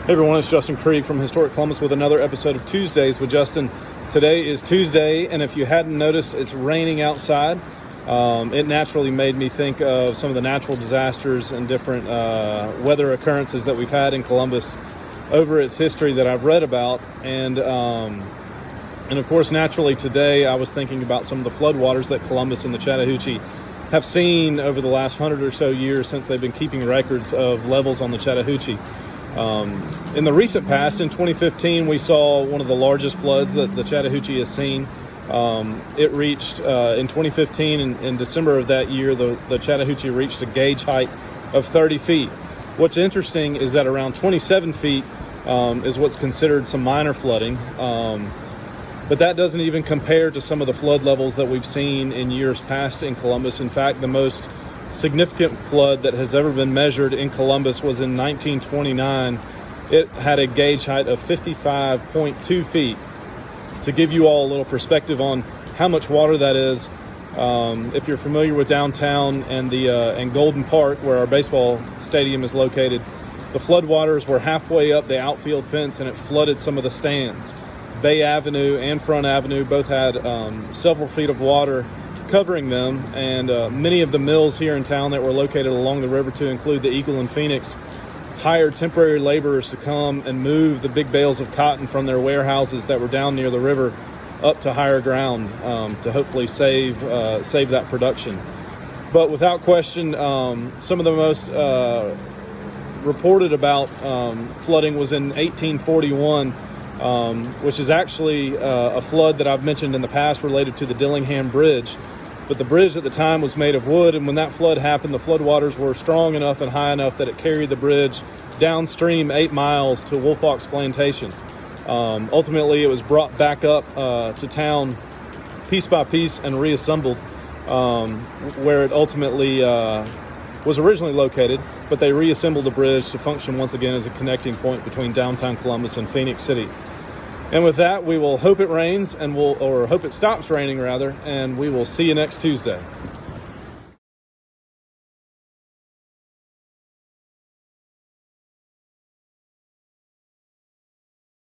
Hey everyone, it's Justin Krieg from Historic Columbus with another episode of Tuesdays with Justin. Today is Tuesday, and if you hadn't noticed, it's raining outside. It naturally made me think of some of the natural disasters and different weather occurrences that we've had in Columbus over its history that I've read about. And of course, naturally today, I was thinking about some of the floodwaters that Columbus and the Chattahoochee have seen over the last 100 or so years since they've been keeping records of levels on the Chattahoochee. In the recent past, in 2015, we saw one of the largest floods that the Chattahoochee has seen. It reached, in 2015, in December of that year, the Chattahoochee reached a gauge height of 30 feet. What's interesting is that around 27 feet is what's considered some minor flooding. But that doesn't even compare to some of the flood levels that we've seen in years past in Columbus. In fact, the most significant flood that has ever been measured in Columbus was in 1929. It had a gauge height of 55.2 feet. To give you all a little perspective on how much water that is, if you're familiar with downtown and Golden Park, where our baseball stadium is located, the floodwaters were halfway up the outfield fence and it flooded some of the stands. Bay Avenue and Front Avenue both had several feet of water covering them, and many of the mills here in town that were located along the river, to include the Eagle and Phoenix, hired temporary laborers to come and move the big bales of cotton from their warehouses that were down near the river up to higher ground to hopefully save that production. But without question, some of the most reported about flooding was in 1841, which is actually a flood that I've mentioned in the past related to the Dillingham Bridge. But the bridge at the time was made of wood, and when that flood happened, the floodwaters were strong enough and high enough that it carried the bridge downstream 8 miles to Wolf Ox Plantation. Ultimately, it was brought back up to town piece by piece and reassembled where it ultimately was originally located, but they reassembled the bridge to function once again as a connecting point between downtown Columbus and Phoenix City. And with that, we will hope it rains, or hope it stops raining rather, and we will see you next Tuesday.